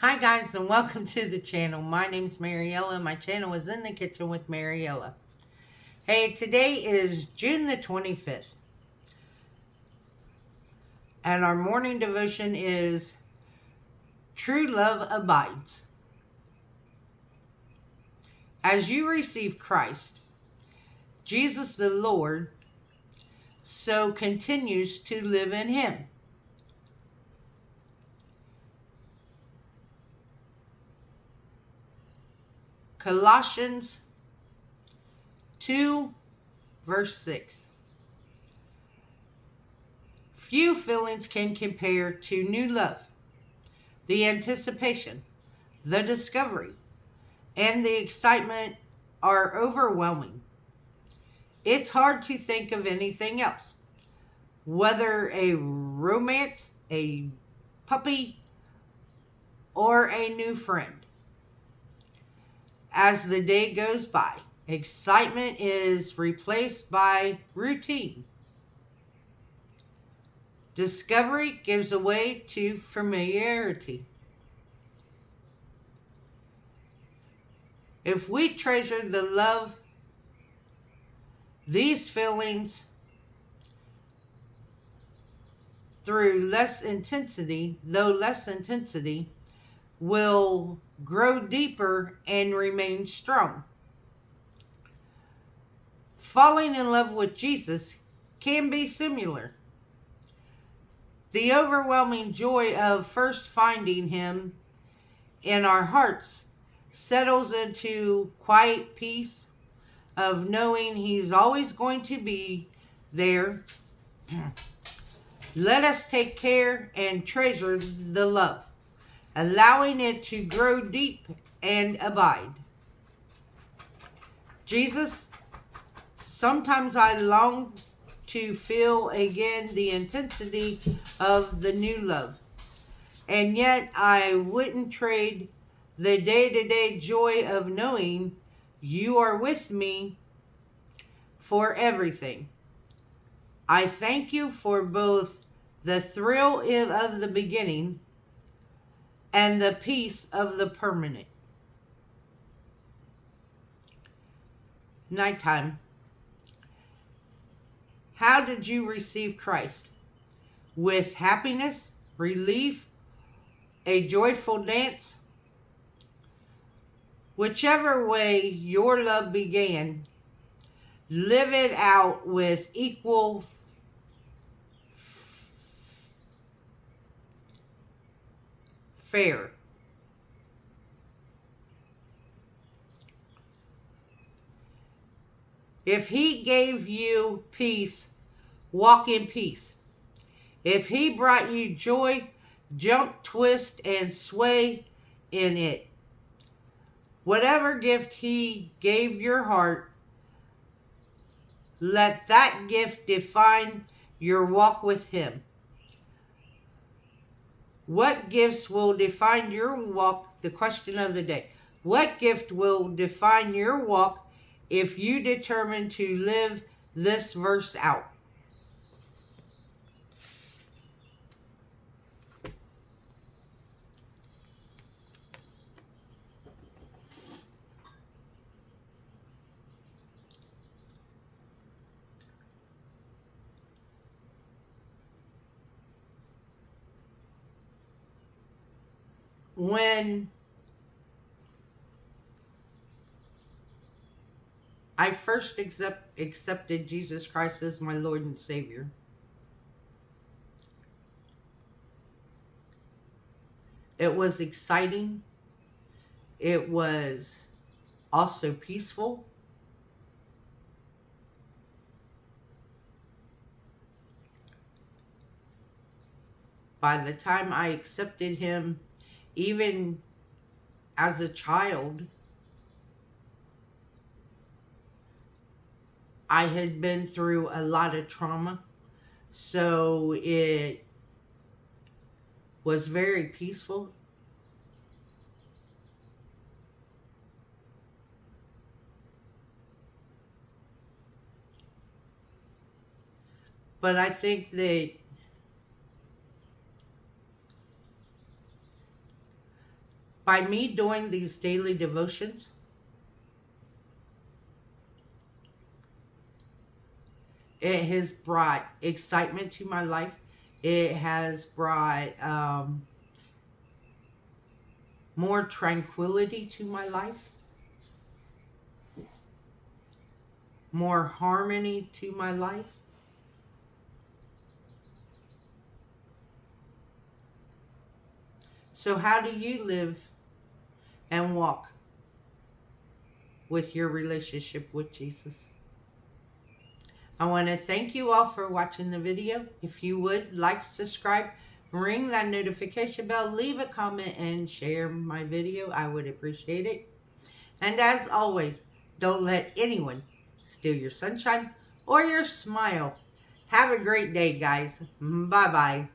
Hi guys and welcome to the channel. My name's Mariella. My channel is In the Kitchen with Mariella. Hey, today is June the 25th. And our morning devotion is True Love Abides. As you receive Christ, Jesus the Lord, so continues to live in him. Colossians 2 verse 6. Few feelings can compare to new love, the anticipation, the discovery, and the excitement are overwhelming. It's hard to think of anything else, whether a romance, a puppy, or a new friend. As the day goes by, excitement is replaced by routine. Discovery gives way to familiarity. If we treasure the love, these feelings through less intensity, will grow deeper and remain strong. Falling in love with Jesus can be similar. The overwhelming joy of first finding him in our hearts settles into quiet peace of knowing he's always going to be there. Let us take care and treasure the love, allowing it to grow deep and abide. Jesus, sometimes I long to feel again the intensity of the new love, and yet I wouldn't trade the day-to-day joy of knowing you are with me for everything. I thank you for both the thrill of the beginning and the peace of the permanent. Nighttime. How did you receive Christ? With happiness, relief, a joyful dance? Whichever way your love began, live it out with equal fair. If he gave you peace, walk in peace. If he brought you joy, jump, twist, and sway in it. Whatever gift he gave your heart, let that gift define your walk with him. What gifts will define your walk? The question of the day. What gift will define your walk if you determine to live this verse out? When I first accepted Jesus Christ as my Lord and Savior, it was exciting. It was also peaceful. By the time I accepted him, even as a child, I had been through a lot of trauma. So it was very peaceful. But I think that By me doing these daily devotions, it has brought excitement to my life. It has brought more tranquility to my life, more harmony to my life. So, how do you live and walk with your relationship with Jesus? I want to thank you all for watching the video. If you would like, subscribe, ring that notification bell, leave a comment, and share my video. I would appreciate it. And as always, don't let anyone steal your sunshine or your smile. Have a great day, guys. Bye-bye.